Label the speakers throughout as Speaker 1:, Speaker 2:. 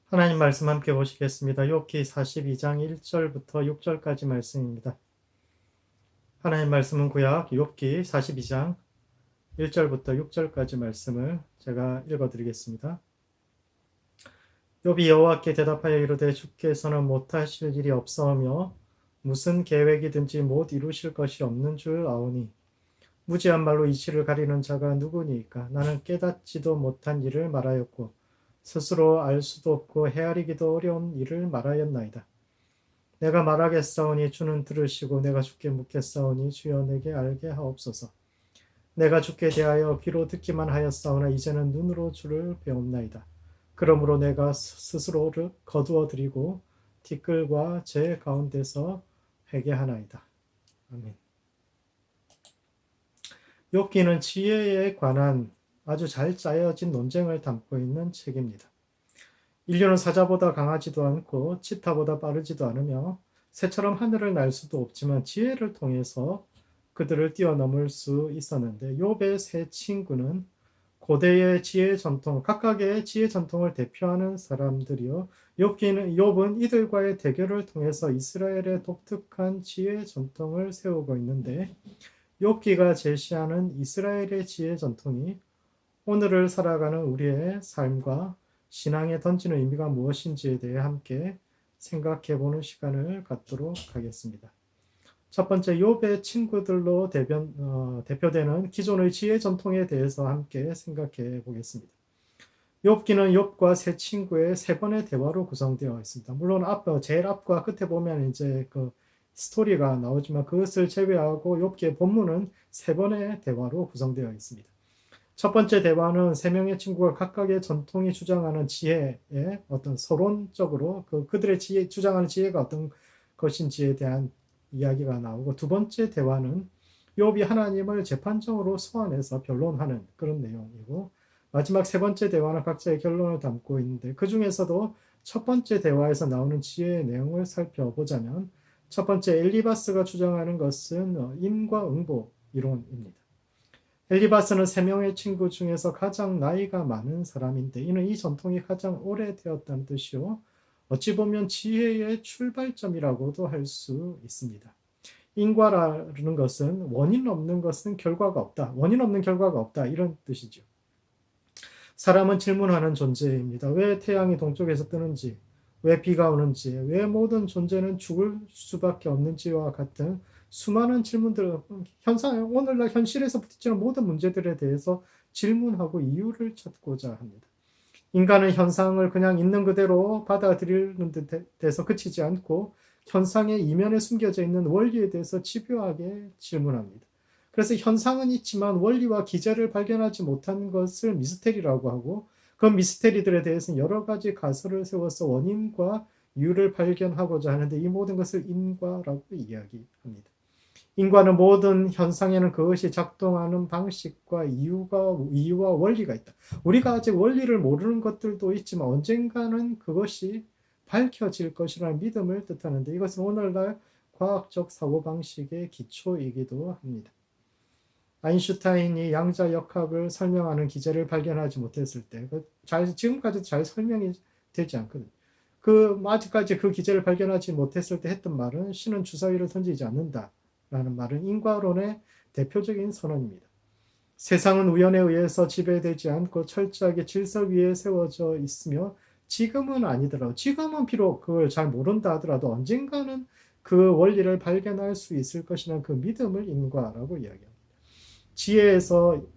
Speaker 1: 하나님 말씀 함께 보시겠습니다. 욥기 42장 1절부터 6절까지 말씀입니다. 하나님 말씀은 구약 욥기 42장 1절부터 6절까지 말씀을 제가 읽어드리겠습니다. 욥이 여호와께 대답하여 이르되 주께서는 못하실 일이 없사오며 무슨 계획이든지 못 이루실 것이 없는 줄 아오니 무지한 말로 이치를 가리는 자가 누구니까. 나는 깨닫지도 못한 일을 말하였고 스스로 알 수도 없고 헤아리기도 어려운 일을 말하였나이다. 내가 말하겠사오니 주는 들으시고 내가 주께 묻겠사오니 주여 내게 알게 하옵소서. 내가 주께 대하여 귀로 듣기만 하였사오나 이제는 눈으로 주를 배움나이다. 그러므로 내가 스스로를 거두어 드리고 티끌과 제 가운데서 회개하나이다. 아멘. 욥기는 지혜에 관한 아주 잘 짜여진 논쟁을 담고 있는 책입니다. 인류는 사자보다 강하지도 않고 치타보다 빠르지도 않으며 새처럼 하늘을 날 수도 없지만 지혜를 통해서 그들을 뛰어넘을 수 있었는데 욥의 세 친구는 고대의 지혜 전통, 각각의 지혜 전통을 대표하는 사람들이요. 욥은 이들과의 대결을 통해서 이스라엘의 독특한 지혜 전통을 세우고 있는데 욥기가 제시하는 이스라엘의 지혜 전통이 오늘을 살아가는 우리의 삶과 신앙에 던지는 의미가 무엇인지에 대해 함께 생각해 보는 시간을 갖도록 하겠습니다. 첫 번째, 욥의 친구들로 대표되는 기존의 지혜 전통에 대해서 함께 생각해 보겠습니다. 욥기는 욥과 세 친구의 세 번의 대화로 구성되어 있습니다. 물론 제일 앞과 끝에 보면 이제 그 스토리가 나오지만 그것을 제외하고 욥기의 본문은 세 번의 대화로 구성되어 있습니다. 첫 번째 대화는 세 명의 친구가 각각의 전통이 주장하는 지혜의 어떤 서론적으로 그들의 주장하는 지혜가 어떤 것인지에 대한 이야기가 나오고, 두 번째 대화는 욥이 하나님을 재판정으로 소환해서 변론하는 그런 내용이고, 마지막 세 번째 대화는 각자의 결론을 담고 있는데 그 중에서도 첫 번째 대화에서 나오는 지혜의 내용을 살펴보자면 첫 번째, 엘리바스가 주장하는 것은 인과응보 이론입니다. 엘리바스는 세 명의 친구 중에서 가장 나이가 많은 사람인데 이는 이 전통이 가장 오래되었다는 뜻이요, 어찌 보면 지혜의 출발점이라고도 할 수 있습니다. 인과라는 것은 원인 없는 것은 결과가 없다. 원인 없는 결과가 없다. 이런 뜻이죠. 사람은 질문하는 존재입니다. 왜 태양이 동쪽에서 뜨는지, 왜 비가 오는지, 왜 모든 존재는 죽을 수밖에 없는지와 같은 수많은 질문들, 오늘날 현실에서 부딪히는 모든 문제들에 대해서 질문하고 이유를 찾고자 합니다. 인간은 현상을 그냥 있는 그대로 받아들이는 데서 그치지 않고 현상의 이면에 숨겨져 있는 원리에 대해서 집요하게 질문합니다. 그래서 현상은 있지만 원리와 기제를 발견하지 못한 것을 미스테리라고 하고, 그 미스테리들에 대해서는 여러 가지 가설을 세워서 원인과 이유를 발견하고자 하는데 이 모든 것을 인과라고 이야기합니다. 인과는 모든 현상에는 그것이 작동하는 방식과 이유와 원리가 있다. 우리가 아직 원리를 모르는 것들도 있지만 언젠가는 그것이 밝혀질 것이라는 믿음을 뜻하는데 이것은 오늘날 과학적 사고방식의 기초이기도 합니다. 아인슈타인이 양자역학을 설명하는 기제를 발견하지 못했을 때 지금까지도 잘 설명이 되지 않거든요. 아직까지 그 기제를 발견하지 못했을 때 했던 말은 신은 주사위를 던지지 않는다 라는 말은 인과론의 대표적인 선언입니다. 세상은 우연에 의해서 지배되지 않고 철저하게 질서 위에 세워져 있으며 지금은 아니더라도, 지금은 비록 그걸 잘 모른다 하더라도 언젠가는 그 원리를 발견할 수 있을 것이라는 그 믿음을 인과라고 이야기합니다.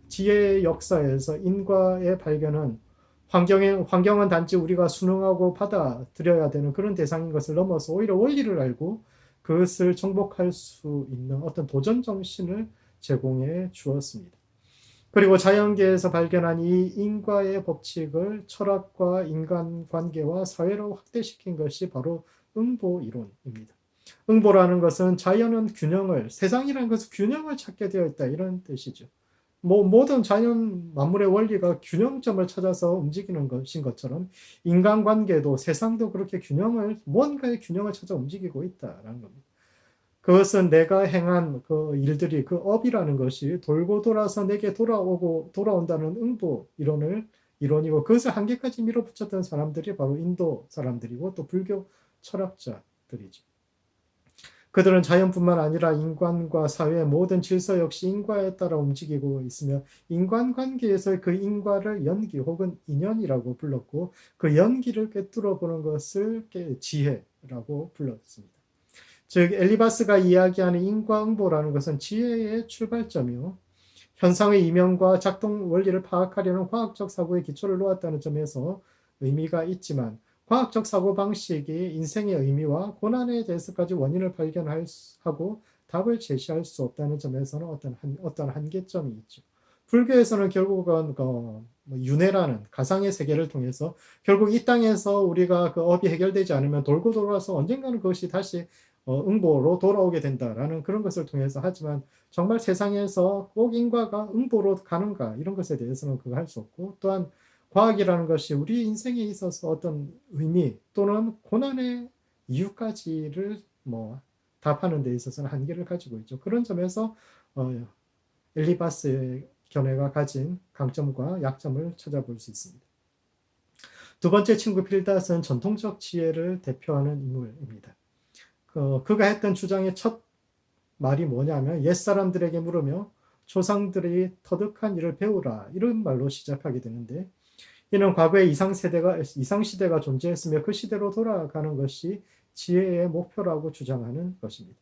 Speaker 1: 지혜의 역사에서 인과의 발견은 환경은 단지 우리가 순응하고 받아들여야 되는 그런 대상인 것을 넘어서 오히려 원리를 알고 그것을 정복할 수 있는 어떤 도전 정신을 제공해 주었습니다. 그리고 자연계에서 발견한 이 인과의 법칙을 철학과 인간관계와 사회로 확대시킨 것이 바로 응보 이론입니다. 응보라는 것은 세상이라는 것은 균형을 찾게 되어 있다 이런 뜻이죠. 모든 자연 만물의 원리가 균형점을 찾아서 움직이는 것인 것처럼 인간관계도 세상도 그렇게 뭔가의 균형을 찾아 움직이고 있다라는 겁니다. 그것은 내가 행한 그 일들이, 그 업이라는 것이 돌고 돌아서 내게 돌아온다는 응보 이론을 이론이고 그것을 한계까지 밀어붙였던 사람들이 바로 인도 사람들이고 또 불교 철학자들이죠. 그들은 자연뿐만 아니라 인간과 사회의 모든 질서 역시 인과에 따라 움직이고 있으며 인간관계에서의 그 인과를 연기 혹은 인연이라고 불렀고 그 연기를 꿰뚫어 보는 것을 지혜라고 불렀습니다. 즉 엘리바스가 이야기하는 인과응보라는 것은 지혜의 출발점이요. 현상의 이면과 작동 원리를 파악하려는 과학적 사고의 기초를 놓았다는 점에서 의미가 있지만 과학적 사고방식이 인생의 의미와 고난에 대해서까지 원인을 발견하고 답을 제시할 수 없다는 점에서는 어떤 한계점이 있죠. 불교에서는 결국은 윤회라는 가상의 세계를 통해서 결국 이 땅에서 우리가 그 업이 해결되지 않으면 돌고 돌아서 언젠가는 그것이 다시 응보로 돌아오게 된다라는 그런 것을 통해서 하지만 정말 세상에서 꼭 인과가 응보로 가는가 이런 것에 대해서는 그거 할 수 없고 또한 과학이라는 것이 우리 인생에 있어서 어떤 의미 또는 고난의 이유까지를 답하는 데 있어서는 한계를 가지고 있죠. 그런 점에서 엘리바스의 견해가 가진 강점과 약점을 찾아볼 수 있습니다. 두 번째 친구 필닷은 전통적 지혜를 대표하는 인물입니다. 그가 했던 주장의 첫 말이 뭐냐면 옛사람들에게 물으며 조상들이 터득한 일을 배우라 이런 말로 시작하게 되는데 이는 과거에 이상시대가 존재했으며 그 시대로 돌아가는 것이 지혜의 목표라고 주장하는 것입니다.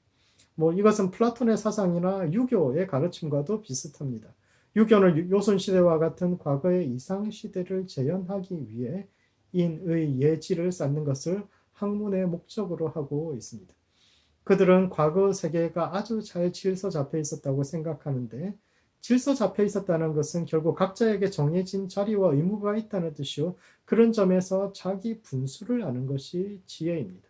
Speaker 1: 이것은 플라톤의 사상이나 유교의 가르침과도 비슷합니다. 유교는 요순시대와 같은 과거의 이상시대를 재현하기 위해 인의 예지를 쌓는 것을 학문의 목적으로 하고 있습니다. 그들은 과거 세계가 아주 잘 질서 잡혀 있었다고 생각하는데 질서 잡혀 있었다는 것은 결국 각자에게 정해진 자리와 의무가 있다는 뜻이요. 그런 점에서 자기 분수를 아는 것이 지혜입니다.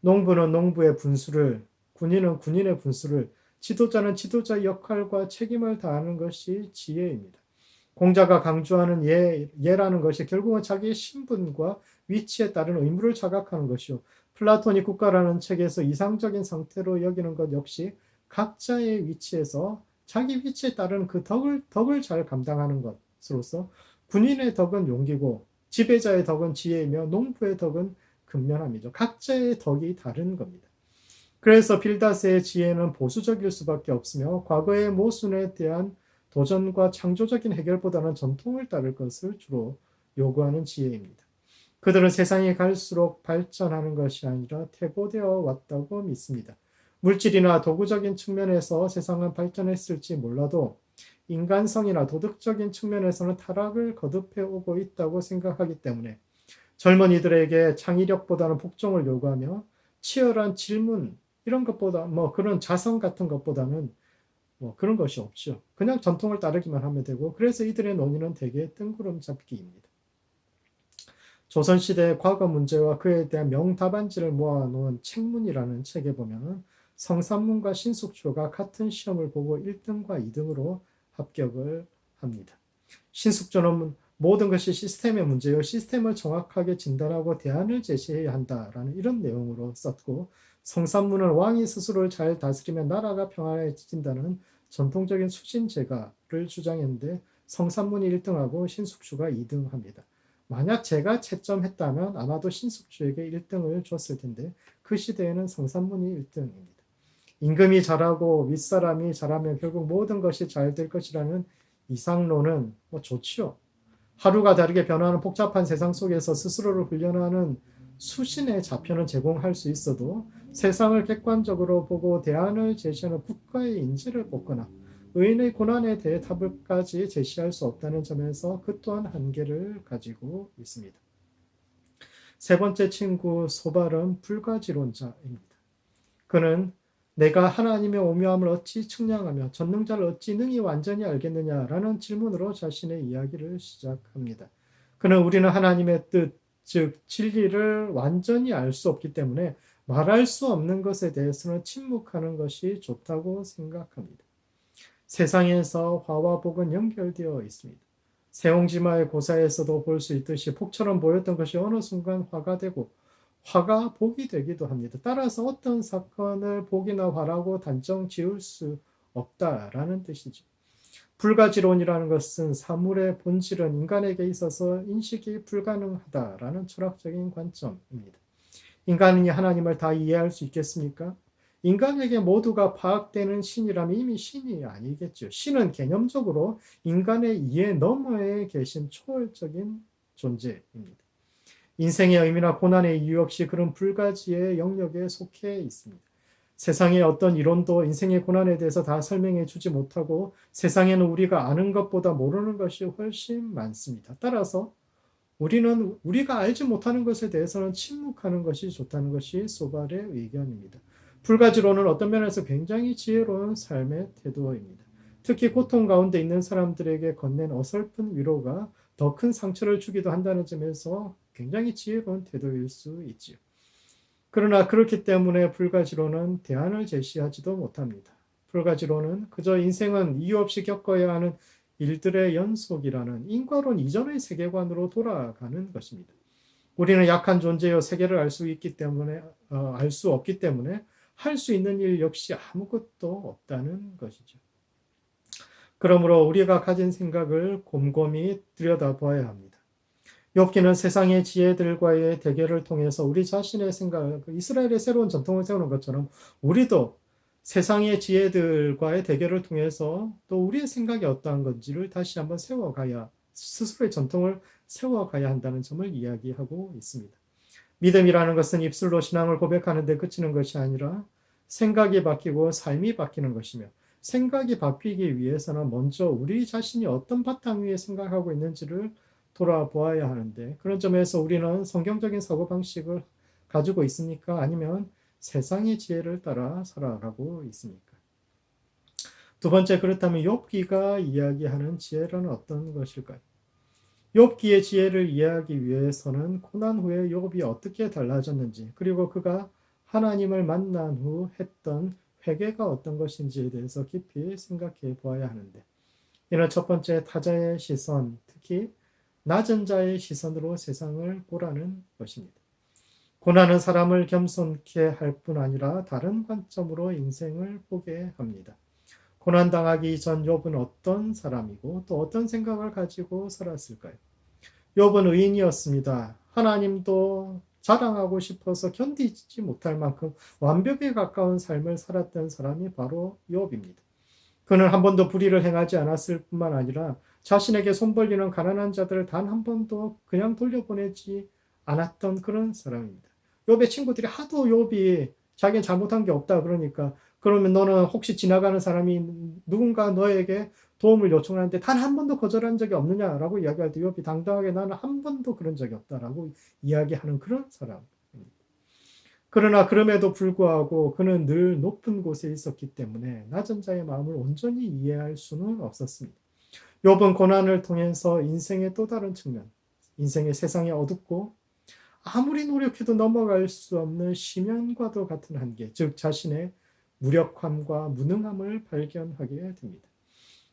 Speaker 1: 농부는 농부의 분수를, 군인은 군인의 분수를, 지도자는 지도자의 역할과 책임을 다하는 것이 지혜입니다. 공자가 강조하는 예라는 것이 결국은 자기의 신분과 위치에 따른 의무를 자각하는 것이요. 플라톤이 국가라는 책에서 이상적인 상태로 여기는 것 역시 각자의 위치에서 자기 위치에 따른 그 덕을 잘 감당하는 것으로서 군인의 덕은 용기고 지배자의 덕은 지혜이며 농부의 덕은 근면함이죠. 각자의 덕이 다른 겁니다. 그래서 빌닷의 지혜는 보수적일 수밖에 없으며 과거의 모순에 대한 도전과 창조적인 해결보다는 전통을 따를 것을 주로 요구하는 지혜입니다. 그들은 세상이 갈수록 발전하는 것이 아니라 퇴보되어 왔다고 믿습니다. 물질이나 도구적인 측면에서 세상은 발전했을지 몰라도 인간성이나 도덕적인 측면에서는 타락을 거듭해 오고 있다고 생각하기 때문에 젊은이들에게 창의력보다는 복종을 요구하며 치열한 질문 이런 것보다 그런 자성 같은 것보다는 그런 것이 없죠. 그냥 전통을 따르기만 하면 되고 그래서 이들의 논의는 대개 뜬구름 잡기입니다. 조선시대의 과거 문제와 그에 대한 명답안지를 모아놓은 책문이라는 책에 보면 성산문과 신숙주가 같은 시험을 보고 1등과 2등으로 합격을 합니다. 신숙주는 모든 것이 시스템의 문제요. 시스템을 정확하게 진단하고 대안을 제시해야 한다라는 이런 내용으로 썼고 성산문은 왕이 스스로를 잘 다스리면 나라가 평안해진다는 전통적인 수신제가를 주장했는데 성산문이 1등하고 신숙주가 2등합니다. 만약 제가 채점했다면 아마도 신숙주에게 1등을 줬을 텐데 그 시대에는 성산문이 1등입니다. 임금이 잘하고 윗사람이 잘하면 결국 모든 것이 잘 될 것이라는 이상론은 좋지요. 하루가 다르게 변화하는 복잡한 세상 속에서 스스로를 훈련하는 수신의 좌표는 제공할 수 있어도 세상을 객관적으로 보고 대안을 제시하는 국가의 인재를 뽑거나 의인의 고난에 대해 답을까지 제시할 수 없다는 점에서 그 또한 한계를 가지고 있습니다. 세 번째 친구 소발은 불가지론자입니다. 그는 내가 하나님의 오묘함을 어찌 측량하며 전능자를 어찌 능히 완전히 알겠느냐라는 질문으로 자신의 이야기를 시작합니다. 그는 우리는 하나님의 뜻, 즉 진리를 완전히 알 수 없기 때문에 말할 수 없는 것에 대해서는 침묵하는 것이 좋다고 생각합니다. 세상에서 화와 복은 연결되어 있습니다. 세옹지마의 고사에서도 볼 수 있듯이 복처럼 보였던 것이 어느 순간 화가 되고 화가 복이 되기도 합니다. 따라서 어떤 사건을 복이나 화라고 단정 지을 수 없다라는 뜻이죠. 불가지론이라는 것은 사물의 본질은 인간에게 있어서 인식이 불가능하다라는 철학적인 관점입니다. 인간이 하나님을 다 이해할 수 있겠습니까? 인간에게 모두가 파악되는 신이라면 이미 신이 아니겠죠. 신은 개념적으로 인간의 이해 너머에 계신 초월적인 존재입니다. 인생의 의미나 고난의 이유 없이 그런 불가지의 영역에 속해 있습니다. 세상의 어떤 이론도 인생의 고난에 대해서 다 설명해 주지 못하고 세상에는 우리가 아는 것보다 모르는 것이 훨씬 많습니다. 따라서 우리는 우리가 알지 못하는 것에 대해서는 침묵하는 것이 좋다는 것이 소발의 의견입니다. 불가지론은 어떤 면에서 굉장히 지혜로운 삶의 태도입니다. 특히 고통 가운데 있는 사람들에게 건넨 어설픈 위로가 더 큰 상처를 주기도 한다는 점에서 굉장히 지혜로운 태도일 수 있지요. 그러나 그렇기 때문에 불가지론은 대안을 제시하지도 못합니다. 불가지론은 그저 인생은 이유 없이 겪어야 하는 일들의 연속이라는 인과론 이전의 세계관으로 돌아가는 것입니다. 우리는 약한 존재여 세계를 알 수 있기 때문에 알 수 없기 때문에 할 수 있는 일 역시 아무것도 없다는 것이죠. 그러므로 우리가 가진 생각을 곰곰이 들여다봐야 합니다. 욥기는 세상의 지혜들과의 대결을 통해서 우리 자신의 생각, 이스라엘의 새로운 전통을 세우는 것처럼 우리도 세상의 지혜들과의 대결을 통해서 또 우리의 생각이 어떠한 건지를 다시 한번 세워가야, 스스로의 전통을 세워가야 한다는 점을 이야기하고 있습니다. 믿음이라는 것은 입술로 신앙을 고백하는 데 그치는 것이 아니라 생각이 바뀌고 삶이 바뀌는 것이며, 생각이 바뀌기 위해서는 먼저 우리 자신이 어떤 바탕 위에 생각하고 있는지를 돌아보아야 하는데, 그런 점에서 우리는 성경적인 사고방식을 가지고 있습니까? 아니면 세상의 지혜를 따라 살아가고 있습니까? 두 번째, 그렇다면 욥기가 이야기하는 지혜는 어떤 것일까요? 욥기의 지혜를 이해하기 위해서는 고난 후에 욥이 어떻게 달라졌는지, 그리고 그가 하나님을 만난 후 했던 회개가 어떤 것인지에 대해서 깊이 생각해 보아야 하는데, 이는 첫 번째 타자의 시선, 특히 낮은 자의 시선으로 세상을 보라는 것입니다. 고난은 사람을 겸손케 할 뿐 아니라 다른 관점으로 인생을 보게 합니다. 고난당하기 전 욥은 어떤 사람이고 또 어떤 생각을 가지고 살았을까요? 욥은 의인이었습니다. 하나님도 자랑하고 싶어서 견디지 못할 만큼 완벽에 가까운 삶을 살았던 사람이 바로 욥입니다. 그는 한 번도 불의를 행하지 않았을 뿐만 아니라 자신에게 손 벌리는 가난한 자들을 단 한 번도 그냥 돌려보내지 않았던 그런 사람입니다. 욥의 친구들이 하도 욥이 자기는 잘못한 게 없다 그러니까, 그러면 너는 혹시 지나가는 사람이 누군가 너에게 도움을 요청하는데 단 한 번도 거절한 적이 없느냐라고 이야기할 때 욥이 당당하게 나는 한 번도 그런 적이 없다라고 이야기하는 그런 사람입니다. 그러나 그럼에도 불구하고 그는 늘 높은 곳에 있었기 때문에 낮은 자의 마음을 온전히 이해할 수는 없었습니다. 욥은 고난을 통해서 인생의 또 다른 측면, 인생의 세상에 어둡고 아무리 노력해도 넘어갈 수 없는 심연과도 같은 한계, 즉 자신의 무력함과 무능함을 발견하게 됩니다.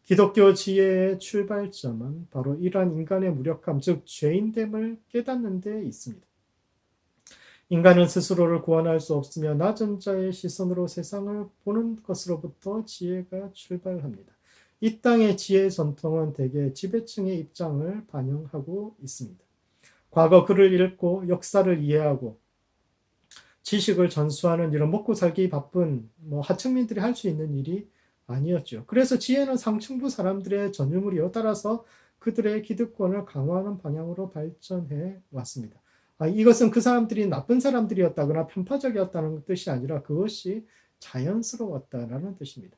Speaker 1: 기독교 지혜의 출발점은 바로 이러한 인간의 무력함, 즉 죄인됨을 깨닫는 데 있습니다. 인간은 스스로를 구원할 수 없으며 낮은 자의 시선으로 세상을 보는 것으로부터 지혜가 출발합니다. 이 땅의 지혜 전통은 대개 지배층의 입장을 반영하고 있습니다. 과거 글을 읽고 역사를 이해하고 지식을 전수하는 일은 먹고 살기 바쁜 하층민들이 할 수 있는 일이 아니었죠. 그래서 지혜는 상층부 사람들의 전유물이어 따라서 그들의 기득권을 강화하는 방향으로 발전해 왔습니다. 이것은 그 사람들이 나쁜 사람들이었다거나 편파적이었다는 뜻이 아니라 그것이 자연스러웠다라는 뜻입니다.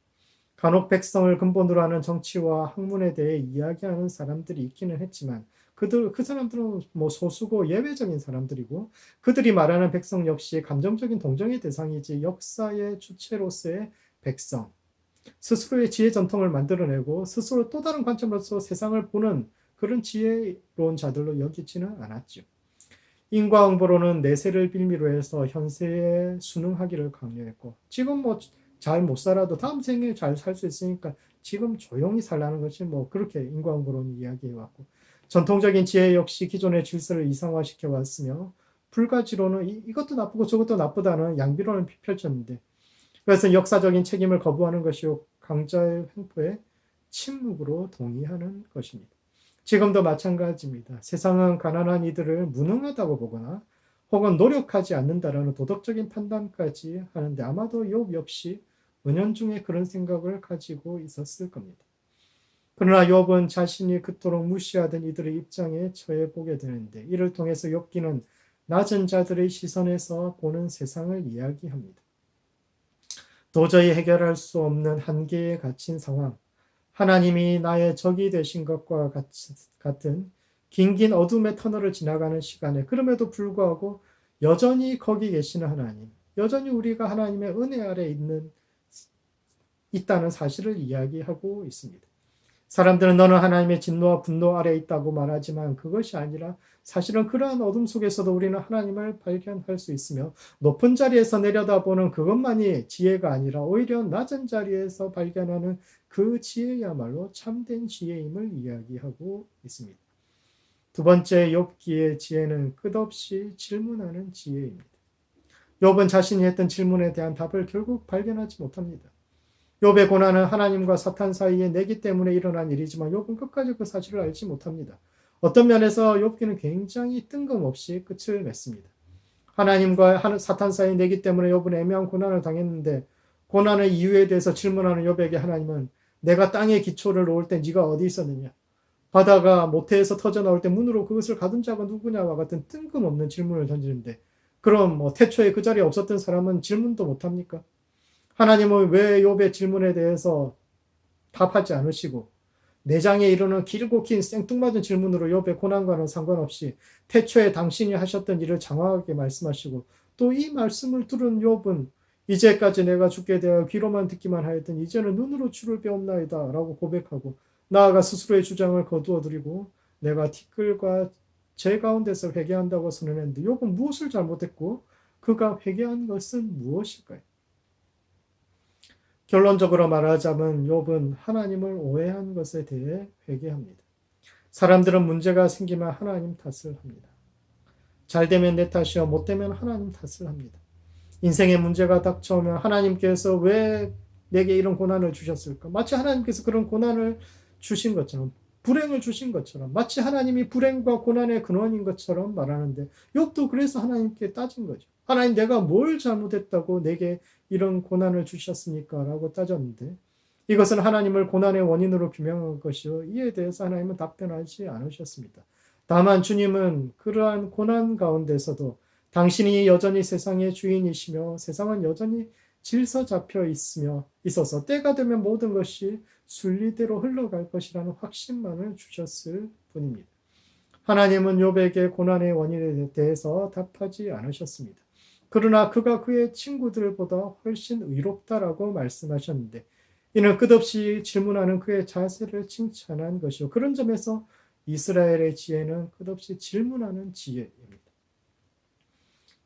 Speaker 1: 간혹 백성을 근본으로 하는 정치와 학문에 대해 이야기하는 사람들이 있기는 했지만 그 사람들은 소수고 예외적인 사람들이고, 그들이 말하는 백성 역시 감정적인 동정의 대상이지 역사의 주체로서의 백성, 스스로의 지혜 전통을 만들어내고 스스로 또 다른 관점으로서 세상을 보는 그런 지혜로운 자들로 여기지는 않았죠. 인과응보로는 내세를 빌미로 해서 현세에 순응하기를 강요했고, 지금 잘 못 살아도 다음 생에 잘 살 수 있으니까 지금 조용히 살라는 것이 그렇게 인과응보론이 이야기해왔고, 전통적인 지혜 역시 기존의 질서를 이상화시켜 왔으며, 불가지로는 이것도 나쁘고 저것도 나쁘다는 양비론을 펼쳤는데, 그것은 역사적인 책임을 거부하는 것이요 강자의 횡포에 침묵으로 동의하는 것입니다. 지금도 마찬가지입니다. 세상은 가난한 이들을 무능하다고 보거나 혹은 노력하지 않는다라는 도덕적인 판단까지 하는데 아마도 욥 역시 은연중에 그런 생각을 가지고 있었을 겁니다. 그러나 욥은 자신이 그토록 무시하던 이들의 입장에 처해 보게 되는데 이를 통해서 욥기는 낮은 자들의 시선에서 보는 세상을 이야기합니다. 도저히 해결할 수 없는 한계에 갇힌 상황, 하나님이 나의 적이 되신 것과 같은 긴긴 어둠의 터널을 지나가는 시간에 그럼에도 불구하고 여전히 거기 계시는 하나님, 여전히 우리가 하나님의 은혜 아래 있다는 사실을 이야기하고 있습니다. 사람들은 너는 하나님의 진노와 분노 아래 있다고 말하지만 그것이 아니라 사실은 그러한 어둠 속에서도 우리는 하나님을 발견할 수 있으며 높은 자리에서 내려다보는 그것만이 지혜가 아니라 오히려 낮은 자리에서 발견하는 그 지혜야말로 참된 지혜임을 이야기하고 있습니다. 두 번째 욥기의 지혜는 끝없이 질문하는 지혜입니다. 욥은 자신이 했던 질문에 대한 답을 결국 발견하지 못합니다. 욥의 고난은 하나님과 사탄 사이에 내기 때문에 일어난 일이지만 욥은 끝까지 그 사실을 알지 못합니다. 어떤 면에서 욥기는 굉장히 뜬금없이 끝을 맺습니다. 하나님과 사탄 사이에 내기 때문에 욥은 애매한 고난을 당했는데 고난의 이유에 대해서 질문하는 욥에게 하나님은 내가 땅에 기초를 놓을 때 네가 어디 있었느냐? 바다가 모태에서 터져 나올 때 문으로 그것을 가둔 자가 누구냐와 같은 뜬금없는 질문을 던지는데 그럼 태초에 그 자리에 없었던 사람은 질문도 못합니까? 하나님은 왜 욥의 질문에 대해서 답하지 않으시고 내장에 이르는 길고 긴 생뚱맞은 질문으로 욥의 고난과는 상관없이 태초에 당신이 하셨던 일을 장황하게 말씀하시고 또 이 말씀을 들은 욥은 이제까지 내가 죽게 되어 귀로만 듣기만 하였더니 이제는 눈으로 주를 배움나이다 라고 고백하고 나아가 스스로의 주장을 거두어드리고 내가 티끌과 제 가운데서 회개한다고 선언했는데 욥은 무엇을 잘못했고 그가 회개한 것은 무엇일까요? 결론적으로 말하자면 욥은 하나님을 오해한 것에 대해 회개합니다. 사람들은 문제가 생기면 하나님 탓을 합니다. 잘 되면 내 탓이요 못 되면 하나님 탓을 합니다. 인생에 문제가 닥쳐오면 하나님께서 왜 내게 이런 고난을 주셨을까? 마치 하나님께서 그런 고난을 주신 것처럼 불행을 주신 것처럼 마치 하나님이 불행과 고난의 근원인 것처럼 말하는데 욥도 그래서 하나님께 따진 거죠. 하나님 내가 뭘 잘못했다고 내게 이런 고난을 주셨습니까? 라고 따졌는데 이것은 하나님을 고난의 원인으로 규명한 것이요. 이에 대해서 하나님은 답변하지 않으셨습니다. 다만 주님은 그러한 고난 가운데서도 당신이 여전히 세상의 주인이시며 세상은 여전히 질서 잡혀 있어서 때가 되면 모든 것이 순리대로 흘러갈 것이라는 확신만을 주셨을 뿐입니다. 하나님은 욥에게 고난의 원인에 대해서 답하지 않으셨습니다. 그러나 그가 그의 친구들보다 훨씬 의롭다라고 말씀하셨는데 이는 끝없이 질문하는 그의 자세를 칭찬한 것이요. 그런 점에서 이스라엘의 지혜는 끝없이 질문하는 지혜입니다.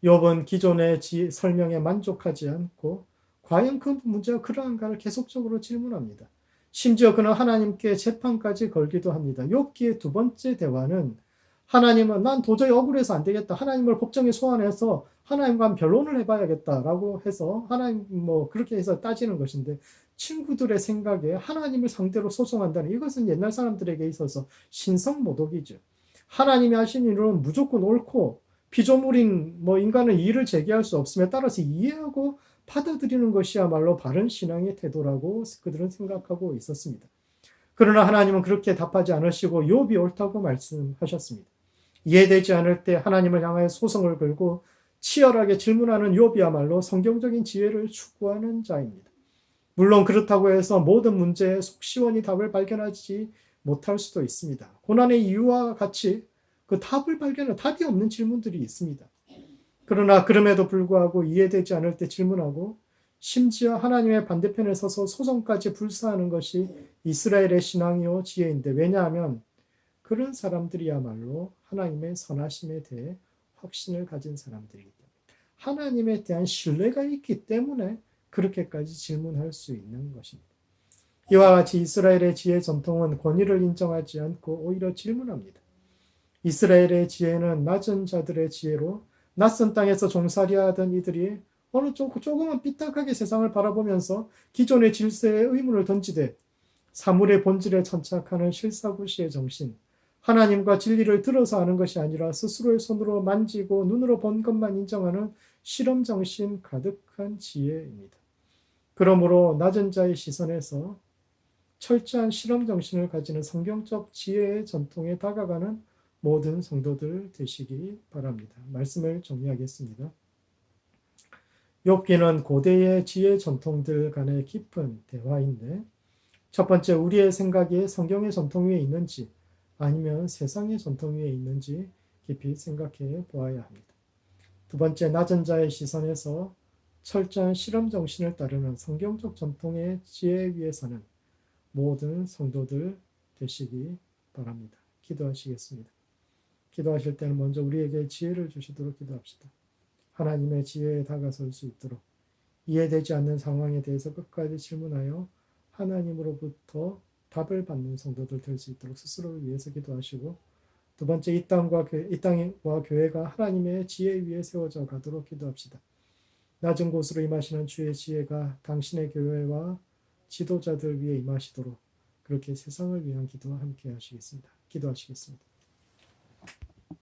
Speaker 1: 욥은 기존의 설명에 만족하지 않고 과연 그 문제가 그러한가를 계속적으로 질문합니다. 심지어 그는 하나님께 재판까지 걸기도 합니다. 욥기의 두 번째 대화는 하나님은 난 도저히 억울해서 안 되겠다. 하나님을 법정에 소환해서 하나님과 변론을 해봐야겠다라고 해서 하나님 그렇게 해서 따지는 것인데 친구들의 생각에 하나님을 상대로 소송한다는 이것은 옛날 사람들에게 있어서 신성모독이죠. 하나님이 하신 일은 무조건 옳고 피조물인 인간은 이의를 제기할 수 없음에 따라서 이해하고 받아들이는 것이야말로 바른 신앙의 태도라고 그들은 생각하고 있었습니다. 그러나 하나님은 그렇게 답하지 않으시고 욥이 옳다고 말씀하셨습니다. 이해되지 않을 때 하나님을 향하여 소송을 걸고 치열하게 질문하는 욥이야말로 성경적인 지혜를 추구하는 자입니다. 물론 그렇다고 해서 모든 문제에 속 시원히 답을 발견하지 못할 수도 있습니다. 고난의 이유와 같이 그 답이 없는 질문들이 있습니다. 그러나 그럼에도 불구하고 이해되지 않을 때 질문하고 심지어 하나님의 반대편에 서서 소송까지 불사하는 것이 이스라엘의 신앙이요 지혜인데 왜냐하면 그런 사람들이야말로 하나님의 선하심에 대해 확신을 가진 사람들이기 때문에 하나님에 대한 신뢰가 있기 때문에 그렇게까지 질문할 수 있는 것입니다. 이와 같이 이스라엘의 지혜 전통은 권위를 인정하지 않고 오히려 질문합니다. 이스라엘의 지혜는 낮은 자들의 지혜로 낯선 땅에서 종살이하던 이들이 어느 조금은 삐딱하게 세상을 바라보면서 기존의 질서에 의문을 던지되 사물의 본질에 천착하는 실사구시의 정신, 하나님과 진리를 들어서 아는 것이 아니라 스스로의 손으로 만지고 눈으로 본 것만 인정하는 실험 정신 가득한 지혜입니다. 그러므로 낮은 자의 시선에서 철저한 실험 정신을 가지는 성경적 지혜의 전통에 다가가는 모든 성도들 되시기 바랍니다. 말씀을 정리하겠습니다. 욥기는 고대의 지혜 전통들 간의 깊은 대화인데, 첫 번째, 우리의 생각이 성경의 전통 위에 있는지 아니면 세상의 전통 위에 있는지 깊이 생각해 보아야 합니다. 두 번째, 낮은 자의 시선에서 철저한 실험 정신을 따르는 성경적 전통의 지혜 위에 사는 모든 성도들 되시기 바랍니다. 기도하시겠습니다. 기도하실 때는 먼저 우리에게 지혜를 주시도록 기도합시다. 하나님의 지혜에 다가설 수 있도록 이해되지 않는 상황에 대해서 끝까지 질문하여 하나님으로부터 답을 받는 성도들 될 수 있도록 스스로를 위해서 기도하시고, 두 번째, 이 땅과 교회가 하나님의 지혜 위에 세워져 가도록 기도합시다. 낮은 곳으로 임하시는 주의 지혜가 당신의 교회와 지도자들 위에 임하시도록 그렇게 세상을 위한 기도와 함께 하시겠습니다. 기도하시겠습니다.